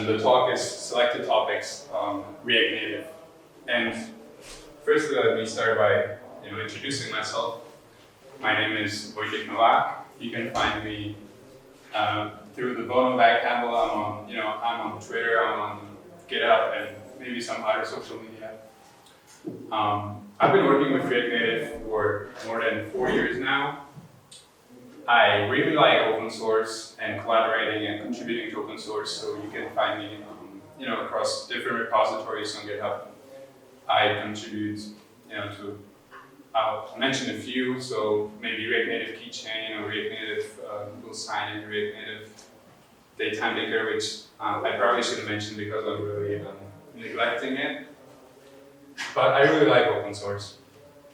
and the talk is Selected Topics, React Native. And firstly, let me start by introducing myself. My name is Vojtěch Novák. You can find me through the Vojtěch Novák handle. I'm on Twitter, I'm on GitHub, and maybe some other social media. I've been working with React Native for more than 4 years now. I really like open source and collaborating and contributing to open source, so you can find me across different repositories on GitHub. I contribute I'll mention a few, so maybe React Native Keychain or React Native Google Sign in React Native Daytime Ticker, which I probably should have mentioned because I'm really neglecting it. But I really like open source.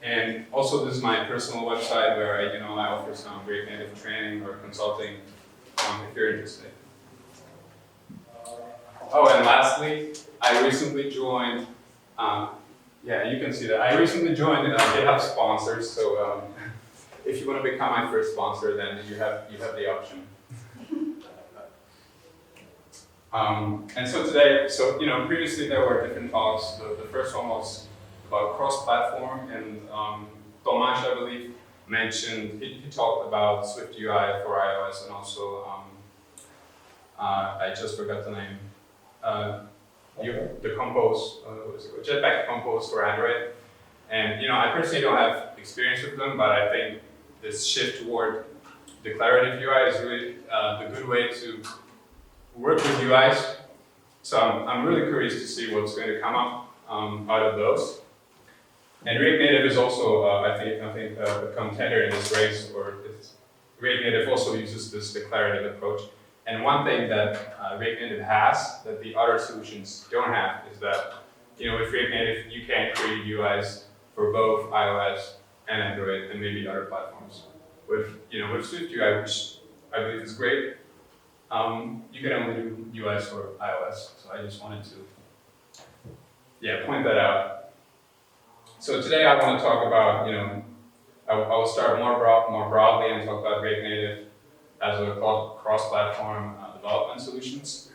And also this is my personal website where I offer some React Native training or consulting if you're interested. Oh, and lastly, I recently joined, you can see that. I recently joined GitHub sponsors, so if you want to become my first sponsor, then you have the option. And so today, previously there were different talks. The first one was about cross-platform, and Tomáš, I believe, mentioned, he talked about Swift UI for iOS, and also, I just forgot the name, the Compose, Jetpack Compose for Android. And I personally don't have experience with them, but I think this shift toward declarative UI is really the good way to work with UIs. So I'm really curious to see what's going to come up out of those. And React Native is also, I think, a contender in this race, React Native also uses this declarative approach. And one thing that React Native has that the other solutions don't have is that, with React Native, you can create UIs for both iOS and Android and maybe other platforms. With Swift UI, which I believe is great, you can only do UIs for iOS. So I just wanted to, point that out. So today I want to talk about, I will start more broadly and talk about React Native as a cross-platform development solutions.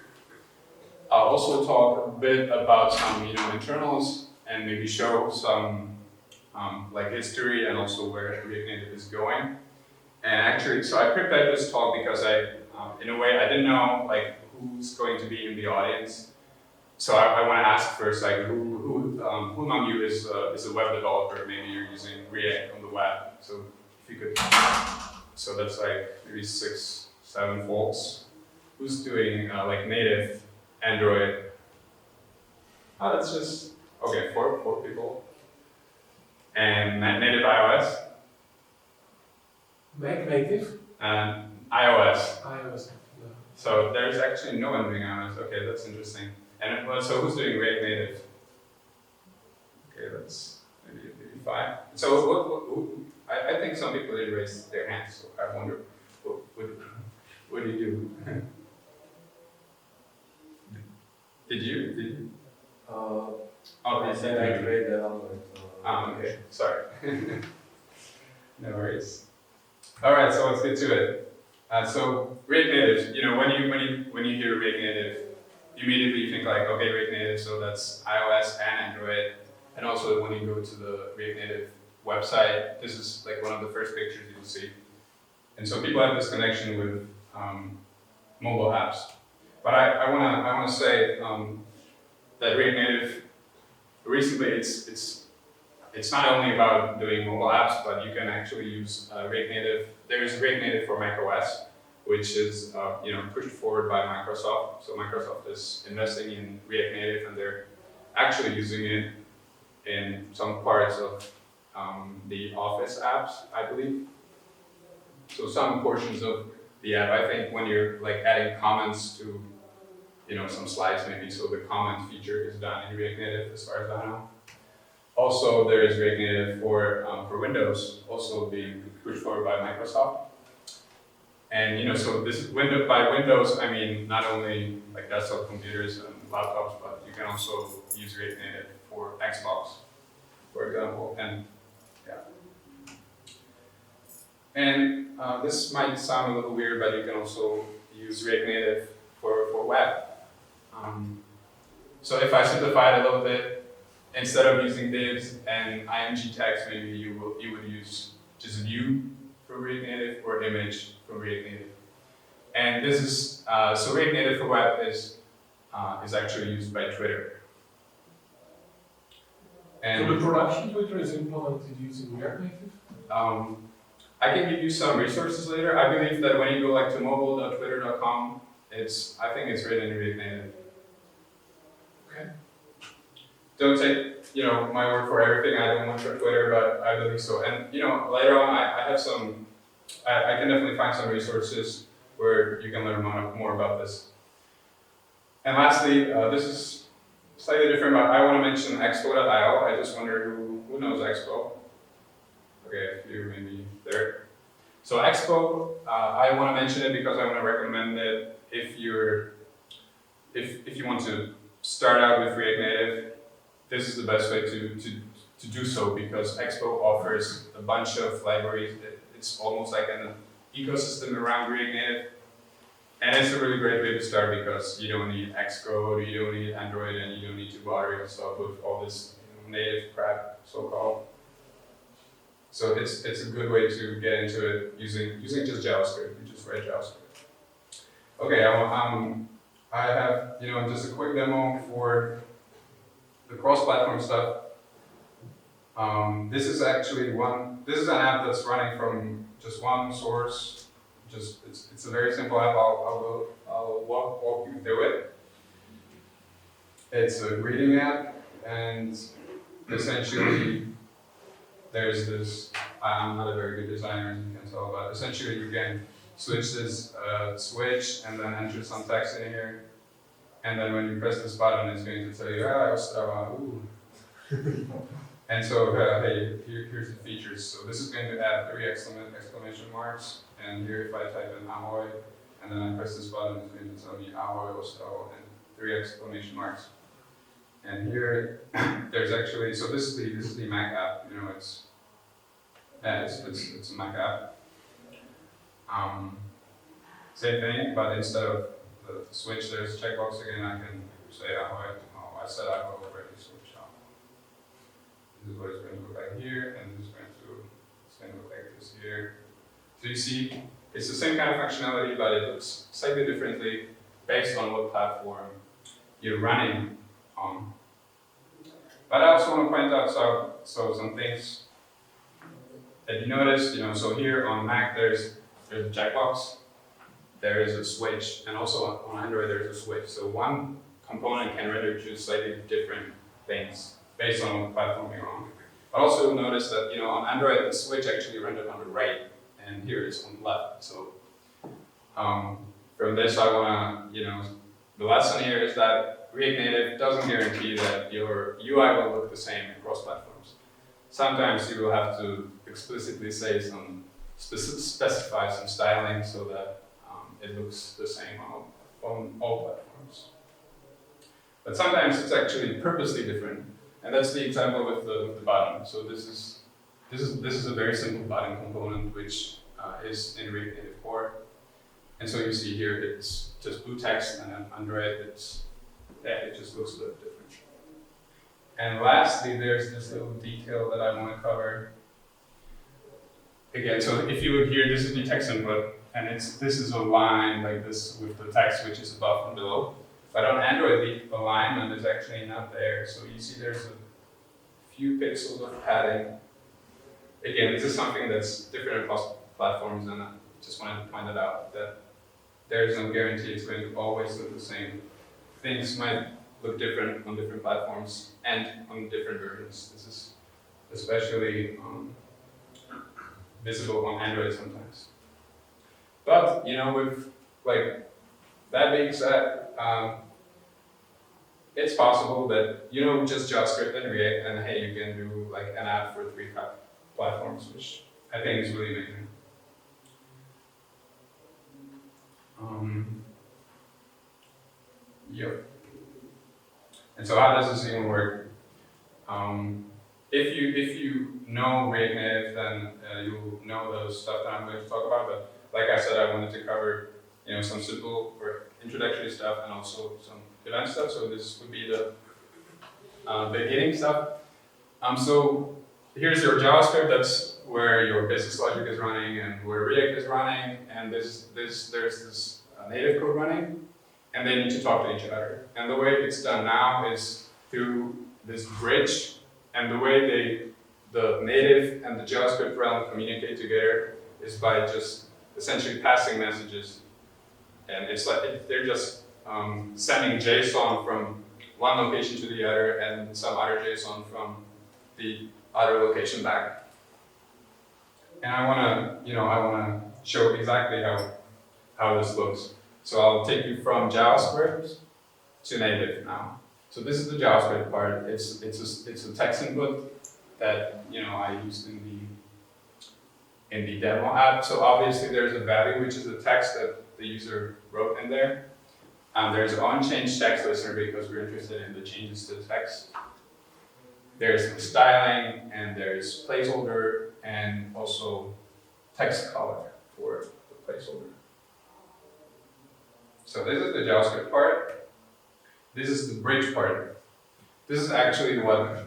I'll also talk a bit about some, internals and maybe show some history and also where React Native is going. And actually, so I prepared this talk because in a way, I didn't know who's going to be in the audience. So I want to ask first, who among you is a web developer? Maybe you're using React on the web. So if you could, so that's maybe 6, 7 folks. Who's doing native Android? Oh, that's just okay. 4 people. And native iOS. Mac native. And iOS. iOS. No. So there's actually no one doing iOS. Okay, that's interesting. And so who's doing React Native? Okay, that's maybe 5. So I think some people did raise their hands, so I wonder, what do you do? Did you? I said I create the Android. Okay, sorry. No worries. All right, so let's get to it. So React Native, when you hear React Native, immediately think okay, React Native, so that's iOS and Android. And also when you go to the React Native website, this is one of the first pictures you'll see. And so people have this connection with mobile apps. But I wanna say that React Native, recently it's not only about doing mobile apps, but you can actually use React Native. There is React Native for macOS, which is pushed forward by Microsoft. So Microsoft is investing in React Native, and they're actually using it in some parts of the Office apps, I believe. So some portions of the app, I think when you're adding comments to some slides maybe, so the comment feature is done in React Native as far as I know. Also, there is React Native for Windows, also being pushed forward by Microsoft. And so this by Windows, I mean not only desktop computers and laptops, but you can also use React Native for Xbox, for example. And this might sound a little weird, but you can also use React Native for web. So if I simplify it a little bit, instead of using divs and ing tags, maybe you would use just view for React Native or image for React Native. And this is so React Native for web is actually used by Twitter. And so the production Twitter is implemented using React Native? I can give you some resources later. I believe that when you go like to mobile.twitter.com, I think it's written in React Native. Okay. Don't take my word for everything. I don't want for Twitter, but I believe so. And later on, I have some. I can definitely find some resources where you can learn more about this. And lastly, this is slightly different, but I want to mention Expo.io. I just wonder who knows Expo. Okay, a few maybe there. So Expo, I want to mention it because I want to recommend it if you want to start out with React Native. This is the best way to do so because Expo offers a bunch of libraries. It's almost like an ecosystem around React Native. And it's a really great way to start because you don't need Xcode, you don't need Android, and you don't need to bother yourself with all this native crap, so-called. So it's a good way to get into it using just JavaScript. You just write JavaScript. Okay, I have just a quick demo for the cross-platform stuff. This is actually an app that's running from just one source. It's a very simple app. I'll walk you through it. It's a greeting app, and essentially there's this. I'm not a very good designer, as you can tell, but essentially you can switch this switch and then enter some text in here, and then when you press this button, it's going to tell you, Ostrava, ooh. And so, hey, here's the features. So this is going to add 3 exclamation marks. And here, if I type in Ahoy, and then I press this button, it's going to tell me Ahoy, Ostrava, and 3 exclamation marks. And here, there's actually, so this is the Mac app. It's a Mac app. Same thing, but instead of the switch, there's a checkbox again. I can say Ahoy. Oh, I said Ahoy already, so this is what it's going to look like here, and it's going to look like this here. So you see, it's the same kind of functionality, but it looks slightly differently based on what platform you're running on. But I also want to point out so some things that you notice. So here on Mac, there's a checkbox, there is a switch, and also on Android there's a switch. So one component can render two slightly different things based on what platform you're on. But also you'll notice that on Android the switch actually rendered on the right, and here it's on the left. So from this I want to, the lesson here is that React Native doesn't guarantee that your UI will look the same across platforms. Sometimes you will have to explicitly say specify some styling so that it looks the same on all platforms. But sometimes it's actually purposely different. And that's the example with the button. So this is a very simple button component which is in React Native core. And so you see here it's just blue text, and on Android it just looks a bit different. And lastly, there's this little detail that I want to cover. Again, so if you look here, this is the text input, and this is a line like this with the text which is above and below. But on Android, the alignment is actually not there. So you see there's a few pixels of padding. Again, this is something that's different across platforms, and I just wanted to point it out that there's no guarantee it's going to always look the same. Things might look different on different platforms and on different versions. This is especially visible on Android sometimes. But with that being said, it's possible that just JavaScript and React, and hey, you can do an app for 3 platforms, which I think is really amazing. Yep. And so how does this even work? If you know React Native, then you'll know those stuff that I'm going to talk about. But like I said, I wanted to cover some simple or introductory stuff and also some event stuff. So this would be the beginning stuff. So here's your JavaScript. That's where your business logic is running and where React is running. And there's this native code running, and they need to talk to each other. And the way it's done now is through this bridge, and the way the native and the JavaScript realm communicate together is by just essentially passing messages. And it's like they're just sending JSON from one location to the other and some other JSON from the other location back. And I wanna show exactly how this looks. So I'll take you from JavaScript to native now. So this is the JavaScript part. It's a text input that I used in the demo app. So obviously there's a value which is the text that the user wrote in there. There's an unchanged text listener because we're interested in the changes to the text. There's styling, and there's placeholder, and also text color for the placeholder. So this is the JavaScript part. This is the bridge part. This is actually what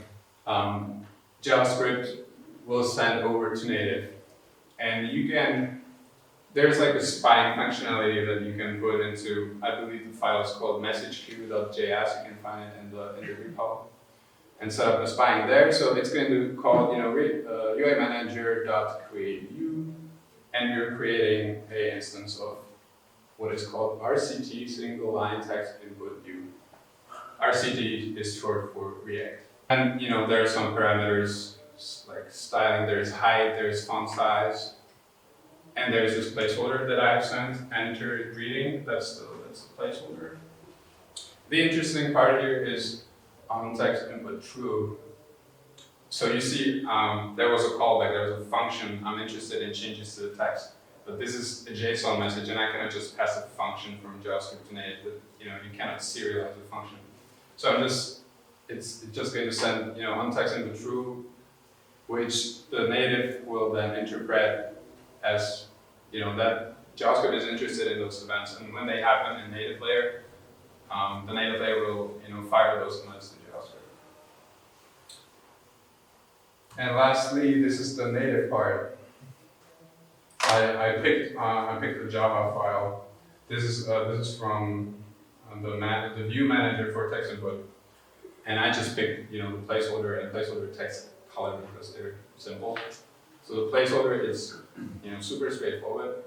JavaScript will send over to native. And there's like a spying functionality that you can put into, I believe the file is called messagequeue.js. You can find it in the repo. And set up a spying there. So it's going to call, UI manager.createView, and you're creating an instance of what is called RCT, single line text input view. RCT is short for React. And there are some parameters like styling, there's height, there's font size, and there's this placeholder that I have sent, enter reading, that's the placeholder. The interesting part here is on text input true. So you see, there was a callback, there was a function, I'm interested in changes to the text. But this is a JSON message, and I cannot just pass a function from JavaScript to native. You cannot serialize a function. So it's just going to send, on text input true, which the native will then interpret as, that JavaScript is interested in those events, and when they happen in native layer, the native layer will, fire those events to JavaScript. And lastly, this is the native part. I picked the Java file. This is from the view manager for text input, and I just picked the placeholder and placeholder text color because they're simple. So the placeholder is super straightforward.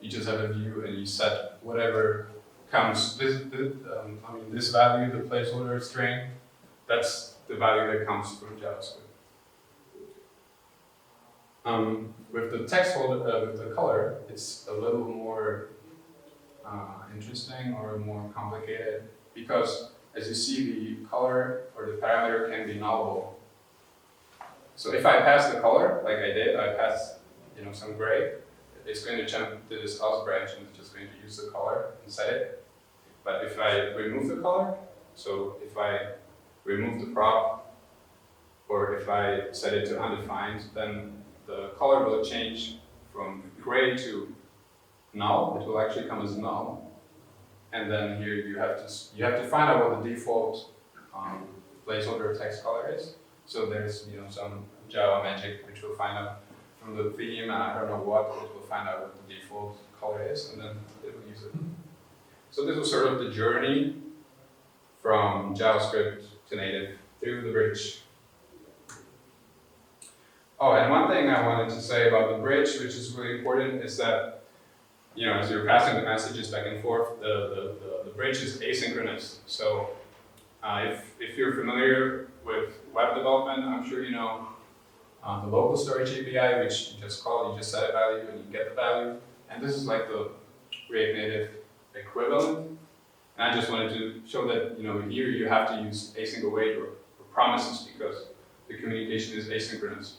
You just have a view and you set whatever comes. This value, the placeholder string, that's the value that comes from JavaScript. With the text folder, with the color, it's a little more interesting or more complicated because, as you see, the color or the parameter can be nullable. So if I pass the color, like I did, I passed some gray, it's going to jump to this else branch and it's just going to use the color and set it. But if I remove the color, so if I remove the prop, or if I set it to undefined, then the color will change from gray to null. It will actually come as null. And then here you have to find out what the default placeholder text color is. So there's some Java magic which will find out from the theme, and I don't know what, it will find out what the default color is, and then it will use it. So this was sort of the journey from JavaScript to native through the bridge. Oh, and one thing I wanted to say about the bridge, which is really important, is that as you're passing the messages back and forth, the bridge is asynchronous. So if you're familiar with web development, I'm sure you know the local storage API, which you just call, you just set a value and you get the value. And this is like the React Native equivalent. And I just wanted to show that here you have to use async await or promises because the communication is asynchronous.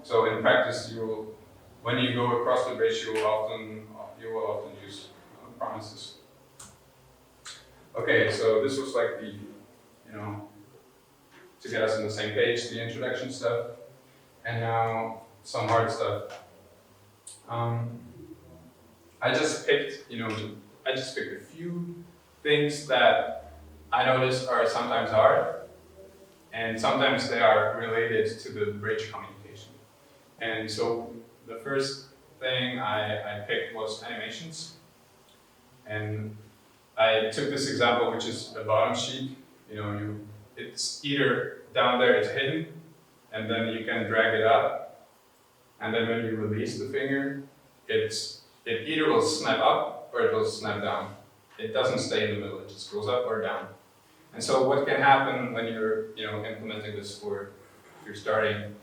So in practice, when you go across the bridge, you will often use promises. Okay, so this was like the, to get us on the same page, the introduction stuff, and now some hard stuff. I just picked a few things that I notice are sometimes hard, and sometimes they are related to the bridge communication. And so the first thing I picked was animations. And I took this example, which is a bottom sheet. It's either down there, it's hidden, and then you can drag it up. And then when you release the finger, it either will snap up or it will snap down. It doesn't stay in the middle, it just goes up or down. And so what can happen when you're implementing this for if you're starting,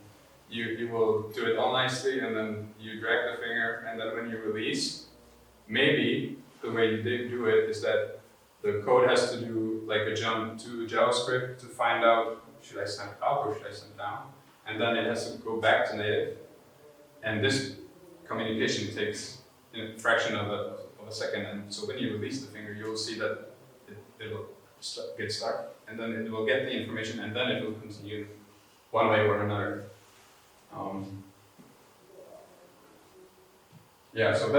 you will do it all nicely, and then you drag the finger, and then when you release, maybe the way you do it is that the code has to do like a jump to JavaScript to find out, should I snap up or should I snap down? And then it has to go back to native. And this communication takes a fraction of a second. And so when you release the finger, you'll see that it will get stuck. And then it will get the information, and then it will continue one way or another. So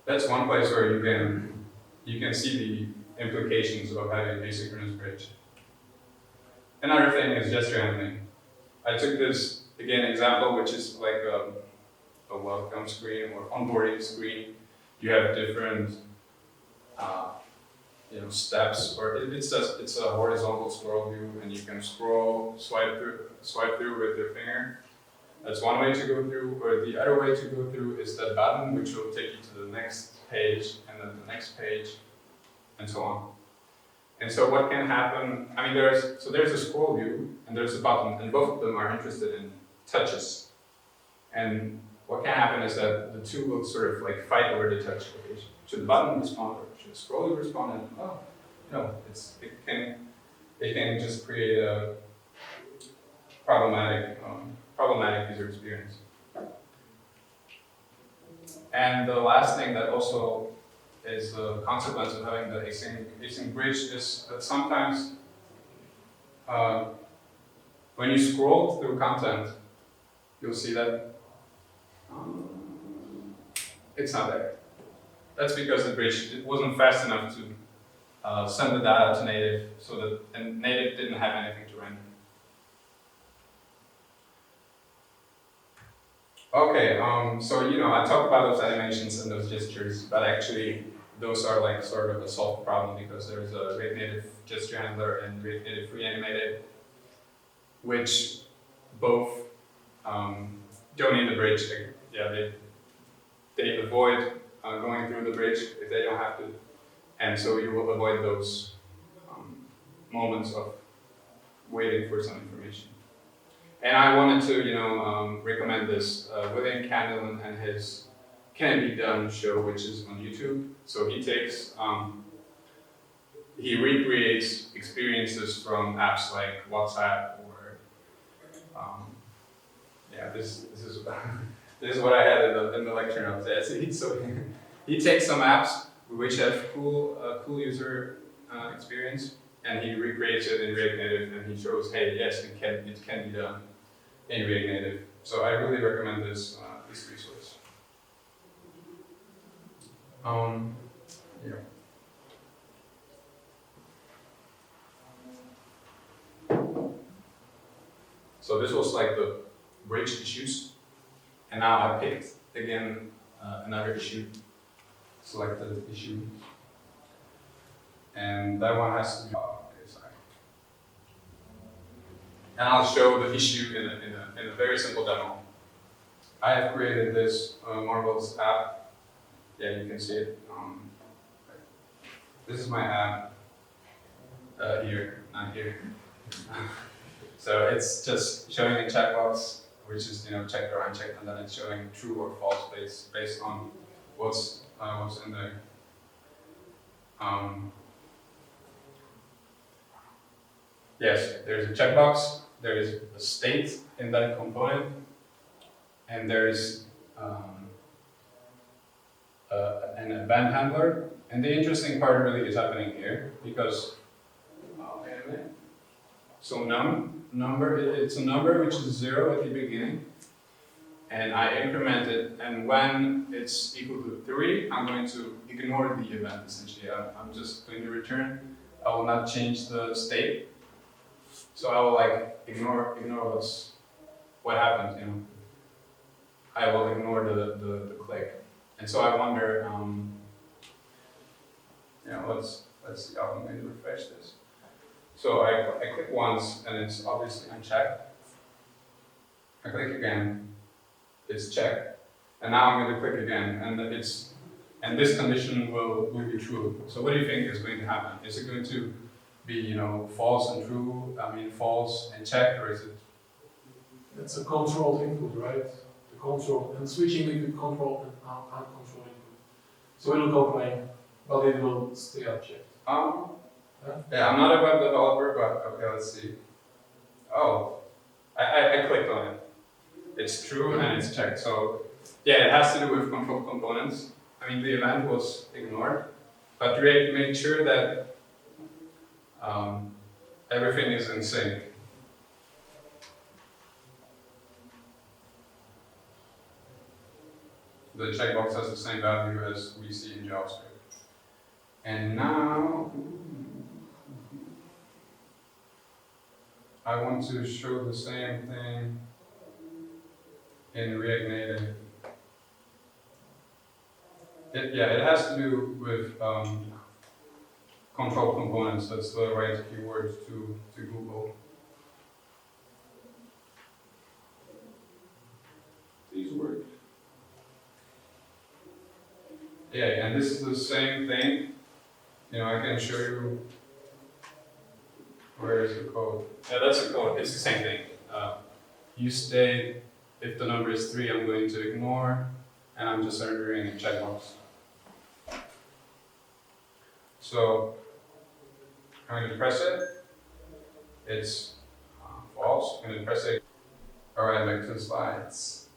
that's one place where you can see the implications of having asynchronous bridge. Another thing is gesture handling. I took this example, which is like a welcome screen or onboarding screen. You have different steps, or it's a horizontal scroll view, and you can swipe through with your finger. That's one way to go through, or the other way to go through is that button, which will take you to the next page, and then the next page, and so on. And so what can happen, there's a scroll view, and there's a button, and both of them are interested in touches. And what can happen is that the two will sort of like fight over the touch location. Should the button respond, or should the scroll view respond? And it can just create a problematic user experience. And the last thing that also is the consequence of having the async bridge is that sometimes when you scroll through content, you'll see that it's not there. That's because the bridge wasn't fast enough to send the data to native, and native didn't have anything to render. Okay, I talked about those animations and those gestures, but actually those are like sort of a solved problem, because there's a React Native gesture handler and React Native free animated, which both don't need the bridge. They avoid going through the bridge if they don't have to, and so you will avoid those moments of waiting for some information. And I wanted to, recommend this William Candlin and his Can It Be Done show, which is on YouTube. So he recreates experiences from apps like WhatsApp or, this is what I had in the lecture notes. So he takes some apps which have cool user experience, and he recreates it in React Native, and he shows, hey, yes, it can be done in React Native. So I really recommend this resource. So this was like the bridge issues, and now I picked again another issue, selected issue, and that one has to be. And I'll show the issue in a very simple demo. I have created this marvelous app. Yeah, you can see it. This is my app here, not here. So it's just showing a checkbox, which is checked or unchecked, and then it's showing true or false based on what's in there. Yes, there's a checkbox. There is a state in that component, and there's an event handler. And the interesting part really is happening here, because wait a minute. So number, it's a number which is 0 at the beginning, and I increment it, and when it's equal to 3, I'm going to ignore the event essentially. I'm just going to return. I will not change the state. So I will like ignore what happened, you know. I will ignore the click. And so I wonder, you know, let's see how I'm going to refresh this. So I click once and it's obviously unchecked. I click again, it's checked. And now I'm going to click again and this condition will be true. So what do you think is going to happen? Is it going to be, you know, false and true, false and checked, or is it? It's a controlled input, right? The control, and switching between control and uncontrolled input. So it will complain, but it will stay unchecked. Yeah, I'm not a web developer, but okay, let's see. Oh, I clicked on it. It's true and it's checked. So yeah, it has to do with control components. I mean, the event was ignored, but React made sure that everything is in sync. The checkbox has the same value as we see in JavaScript. And now, I want to show the same thing in React Native. It has to do with control components. That's the right keyword to Google. These work. Yeah, and this is the same thing. You know, I can show you. Where is the code? Yeah, that's the code. It's the same thing. You state if the number is 3, I'm going to ignore, and I'm just rendering a checkbox. So I'm going to press it. It's false. I'm going to press it. All right, back to the slides.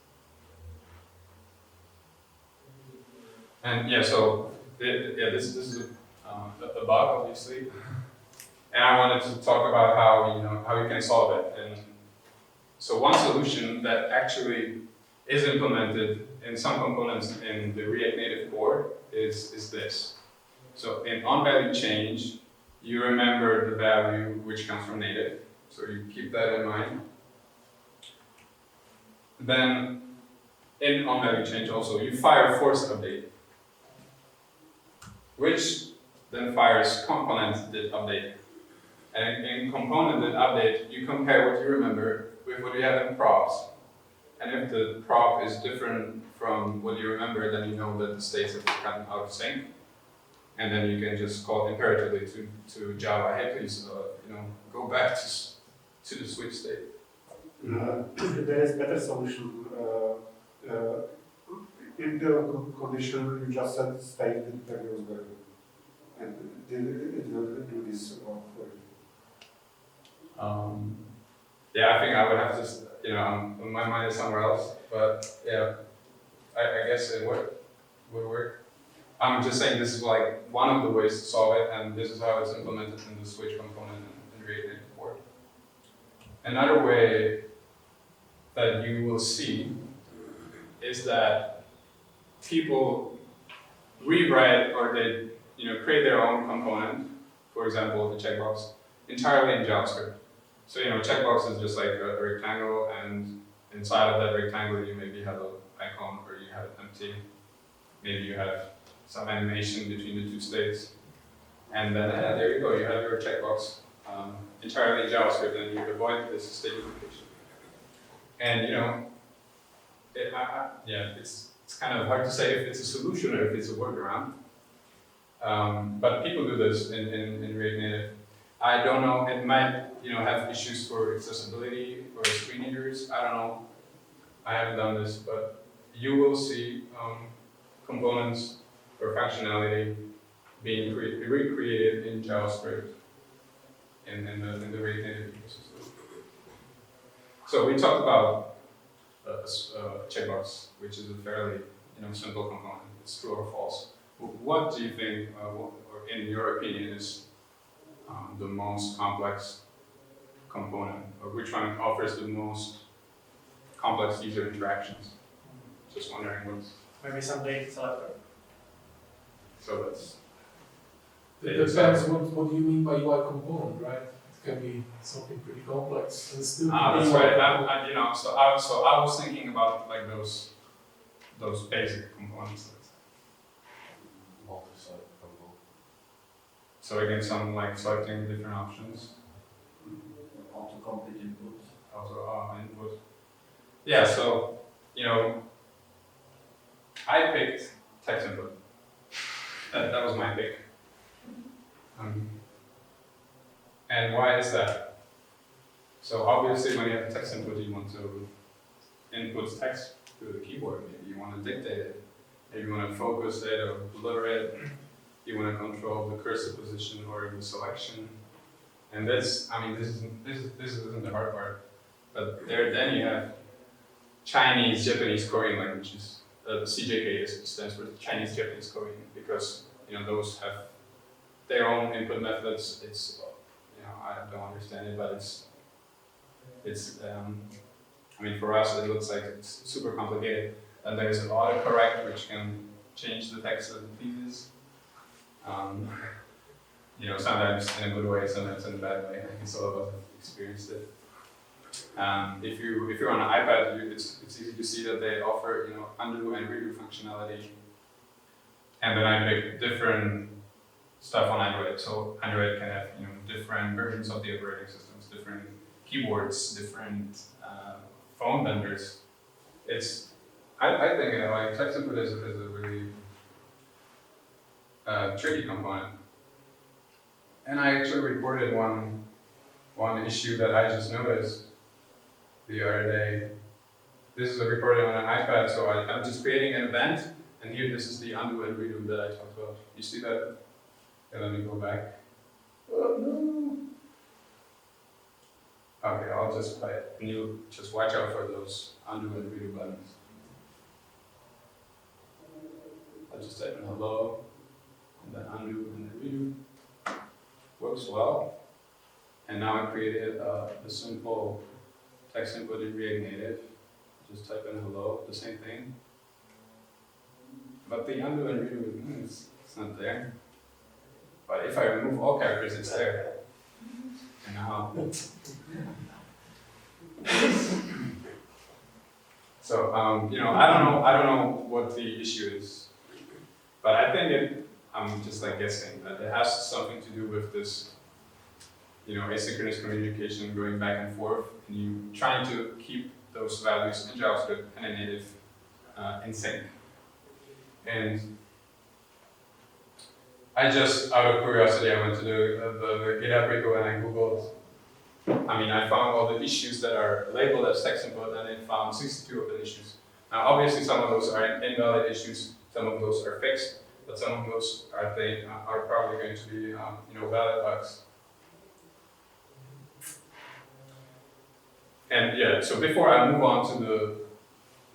And yeah, so this is a bug, obviously. And I wanted to talk about how you can solve it. And so one solution that actually is implemented in some components in the React Native core is this. So in onValue change, you remember the value which comes from native. So you keep that in mind. Then in onValue change also, you fire force update, which then fires component did update. And in component did update, you compare what you remember with what you have in props. And if the prop is different from what you remember, then you know that the states have gotten out of sync. And then you can just call imperatively to Java, hey, please, go back to the switch state. There is better solution. In the condition you just said, state the previous value, and it will do this for you. Yeah, I think I would have to, my mind is somewhere else, but yeah, I guess it would work. I'm just saying this is like one of the ways to solve it, and this is how it's implemented in the switch component in React Native core. Another way that you will see is that people rewrite or they create their own component, for example, the checkbox, entirely in JavaScript. So checkbox is just like a rectangle, and inside of that rectangle you maybe have an icon or you have it empty. Maybe you have some animation between the two states, and then there you go. You have your checkbox entirely in JavaScript, and you avoid this state duplication. And it's kind of hard to say if it's a solution or if it's a workaround. But people do this in React Native. I don't know. It might have issues for accessibility or screen readers. I don't know. I haven't done this, but you will see components or functionality being recreated in JavaScript in the React Native ecosystem. So we talked about a checkbox, which is a fairly simple component. It's true or false. What do you think, or in your opinion, is the most complex component, or which one offers the most complex user interactions? just wondering what. Maybe some data selector. So that's. It depends what you mean by UI component, right? It can be something pretty complex and still. That's be UI right. component. You know, so I was thinking about like those basic components. Multi-site combo. So again, some like selecting different options. Autocomplete input. Also input. Yeah. So you know, I picked text input. That was my pick. And why is that? So obviously, when you have text input, you want to input text through the keyboard. Maybe you want to dictate it. Maybe you want to focus it or blur it. You want to control the cursor position or the selection. And this, I mean, this isn't the hard part. But then you have Chinese, Japanese, Korean languages. CJK stands for Chinese, Japanese, Korean, because you know those have their own input methods. It's I don't understand it, but it's I mean for us it looks like it's super complicated. And there's an autocorrect which can change the text as it pleases. You know, sometimes in a good way, sometimes in a bad way. I guess all of us have experienced it. If you're on an iPad, it's easy to see that they offer undo and redo functionality. And then I pick different stuff on Android. So Android can have different versions of the operating systems, different keyboards, different phone vendors. I think like text input is a really tricky component. And I actually reported one issue that I just noticed the other day. This is a reporting on an iPad, so I'm just creating an event, and here this is the undo and redo that I talked about. You see that? Okay, let me go back. Oh no! Okay, I'll just play it, and you just watch out for those undo and redo buttons. I'll just type in hello, and then undo and then redo. Works well. And now I created a simple text input in React Native. Just type in hello, the same thing. But the undo and redo, it's not there. But if I remove all characters, it's there. And now. So I don't know what the issue is, but I think I'm just like guessing that it has something to do with this, asynchronous communication going back and forth, and you trying to keep those values in JavaScript and in native in sync. And I just, out of curiosity, I went to the GitHub repo and I Googled. I found all the issues that are labeled as text input, and I found 62 of the issues. Now, obviously, some of those are invalid issues, some of those are fixed, but some of those are probably going to be, valid bugs. And yeah, so before I move on to the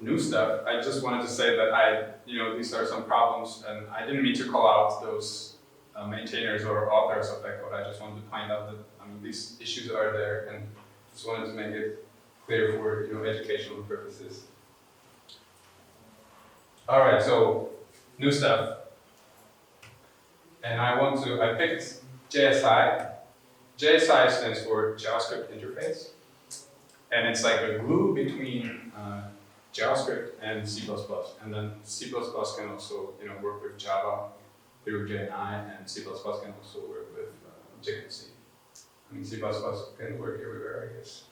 new stuff, I just wanted to say that these are some problems, and I didn't mean to call out those maintainers or authors of that code. I just wanted to point out that these issues are there, and just wanted to make it clear for educational purposes. All right, so new stuff, and I picked JSI. JSI stands for JavaScript Interface, and it's like a glue between JavaScript and C++, and then C++ can also work with Java through JNI, and C++ can also work with JC. C++ can work everywhere, I guess.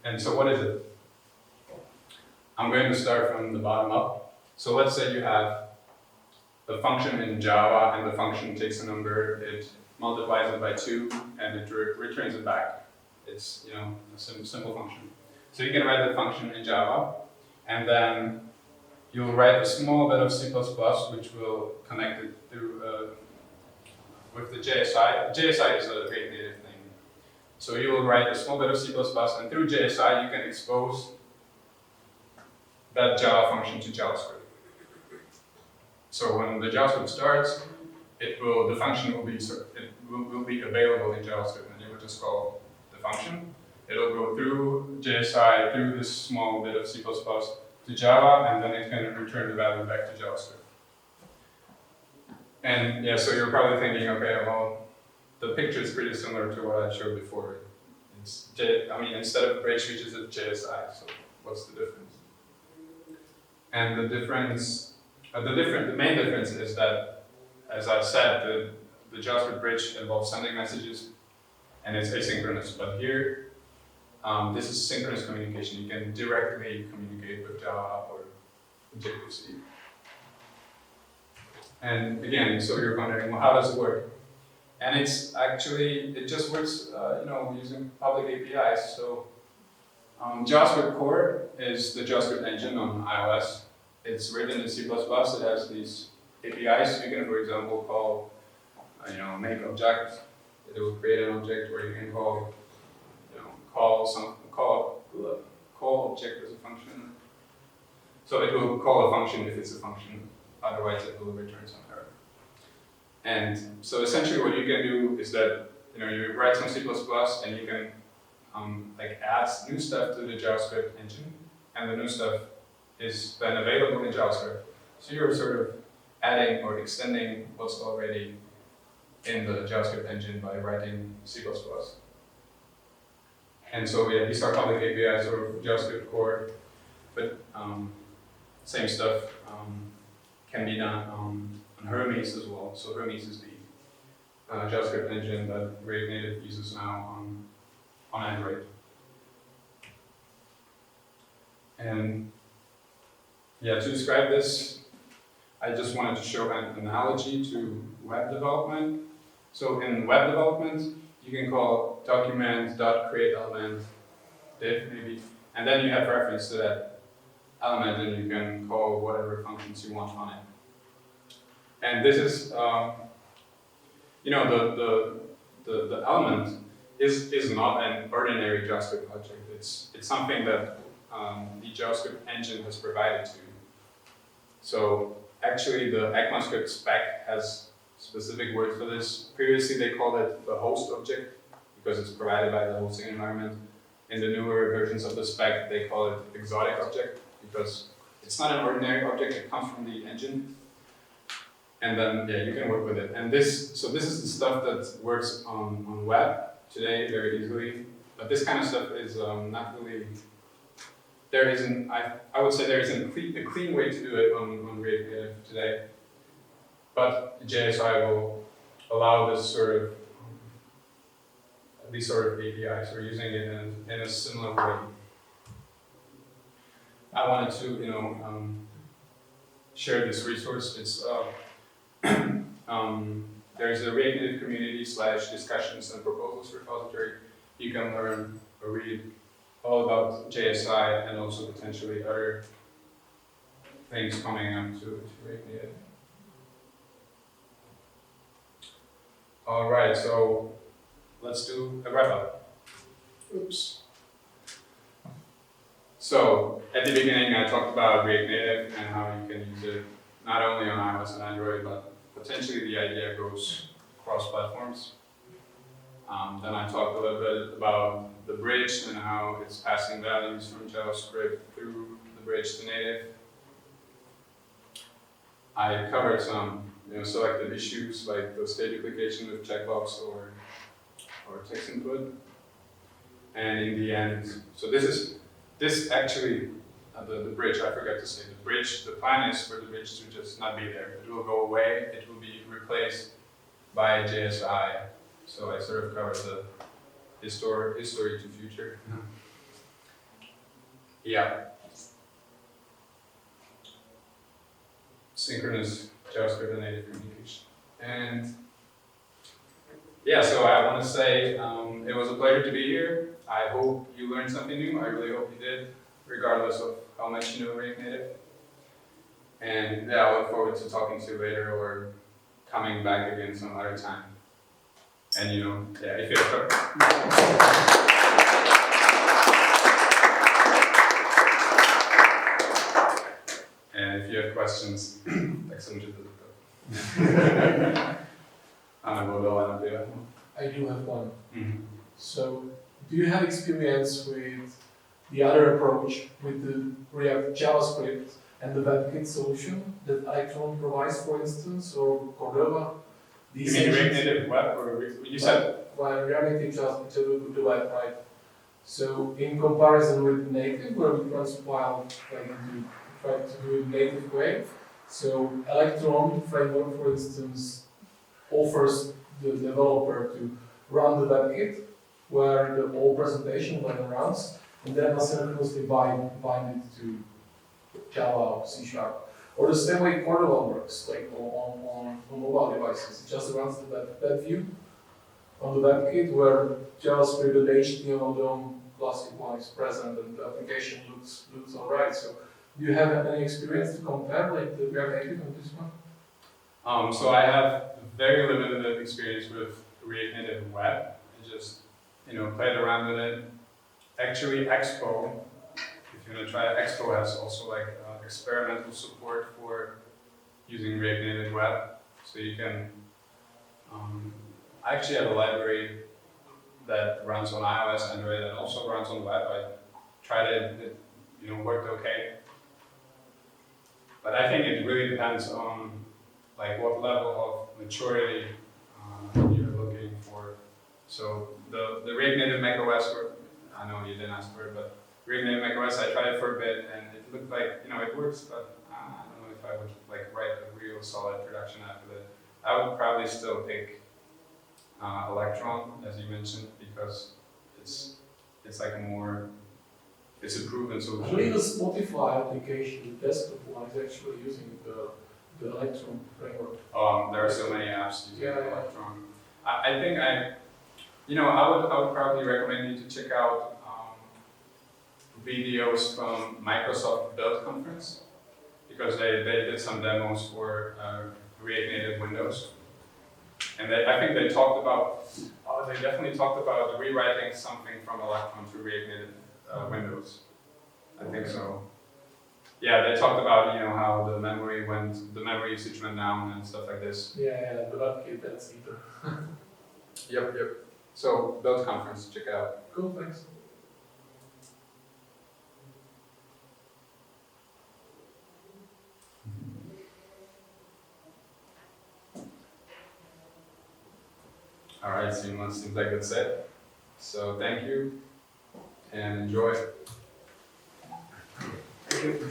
And so what is it? I'm going to start from the bottom up. So let's say you have the function in Java, and the function takes a number, it multiplies it by 2, and it returns it back. It's a simple function. So you can write the function in Java, and then you'll write a small bit of C++, which will connect it through with the JSI. JSI is a React Native thing. So you will write a small bit of C++, and through JSI you can expose that Java function to JavaScript. So when the JavaScript starts, the function will be available in JavaScript, and you will just call the function. It'll go through JSI, through this small bit of C++, to Java, and then it can return the value back to JavaScript. And yeah, so you're probably thinking, okay, well, the picture is pretty similar to what I showed before. It's instead of bridge, we just have JSI. So what's the difference? And the main difference is that, as I said, the JavaScript bridge involves sending messages, and it's asynchronous. But here, this is synchronous communication. You can directly communicate with Java or Objective-C. And again, so you're wondering, well, how does it work? And it's actually, it just works, using public APIs. So JavaScript core is the JavaScript engine on iOS. It's written in C++. It has these APIs. You can, for example, call, make object. It will create an object where you can call object as a function. So it will call a function if it's a function. Otherwise, it will return some error. And so essentially, what you can do is that you write some C++ and you can add new stuff to the JavaScript engine, and the new stuff is then available in JavaScript. So you're sort of adding or extending what's already in the JavaScript engine by writing C++. And so yeah, these are public APIs or JavaScript core, but same stuff can be done on Hermes as well. So Hermes is the JavaScript engine that React Native uses now on Android. And yeah, to describe this, I just wanted to show an analogy to web development. So in web development, you can call document.createElement div maybe, and then you have reference to that element, and you can call whatever functions you want on it. And this is, the element is not an ordinary JavaScript object. It's something that the JavaScript engine has provided to you. So actually, the ECMAScript spec has specific words for this. Previously, they called it the host object because it's provided by the hosting environment. In the newer versions of the spec, they call it exotic object because it's not an ordinary object. It comes from the engine. And then, yeah, you can work with it. And this is the stuff that works on web today very easily. But this kind of stuff is not really, I would say there isn't a clean way to do it on React Native today. But JSI will allow these sort of APIs. We're using it in a similar way. I wanted to, share this resource. It's there's a React Native community / discussions and proposals repository. You can learn or read all about JSI and also potentially other things coming up to React Native. All right, so let's do a wrap up. Oops. So at the beginning, I talked about React Native and how you can use it not only on iOS and Android, but potentially the idea goes across platforms. Then I talked a little bit about the bridge and how it's passing values from JavaScript through the bridge to native. I covered some selected issues like the state duplication with checkbox or text input. And in the end, so this actually, the bridge, I forgot to say, the plan is for the bridge to just not be there. It will go away, it will be replaced by JSI. So I sort of covered the history to future. Yeah. Synchronous JavaScript and native communication. And yeah, so I want to say it was a pleasure to be here. I hope you learned something new. I really hope you did, regardless of how much you know React Native. And yeah, I look forward to talking to you later or coming back again some other time. And if you have questions, tak se můžete zeptat. A nebo dole I do have one. Mm-hmm. So, do you have experience with the other approach with the React JavaScript and the WebKit solution that Electron provides, for instance, or Cordova. You These mean React agents- Native Web, or you said? Well, React Native just with the web, right? So in comparison with native, where we transpile like into try to do it native way. So Electron framework, for instance, offers the developer to run the WebKit, where the whole presentation when it runs, and then asynchronously bind it to Java or C#. Or the same way Cordova works, like on mobile devices. It just runs the web view on the WebKit, where JavaScript and HTML DOM classify is present and the application looks alright. So do you have any experience to compare, like the React Native and this one? So I have very limited experience with React Native Web. I just, played around with it. Actually, Expo, if you want to try it, Expo has also like experimental support for using React Native Web. So you can, I actually have a library that runs on iOS, Android, and also runs on web. I tried it, worked okay. But I think it really depends on like what level of maturity you're looking for. So the React Native macOS, I know you didn't ask for it, but React Native macOS, I tried it for a bit and it looked like, it works, but I don't know if I would like write a real solid production app with it. I would probably still pick Electron, as you mentioned, because it's like it's a proven I solution. believe the Spotify application, the desktop one, is actually using the Electron framework. There are so many apps using Yeah. Electron. I think I would probably recommend you to check out videos from Microsoft Build Conference, because they did some demos for React Native Windows. And I think they definitely talked about rewriting something from Electron to React Native Windows. I think so. Yeah, they talked about how the memory usage went down and stuff like this. Yeah, the WebKit, that's either. Yep. So Build Conference, check it out. Cool, thanks. All right, seems like that's it. So thank you and enjoy. Thank you.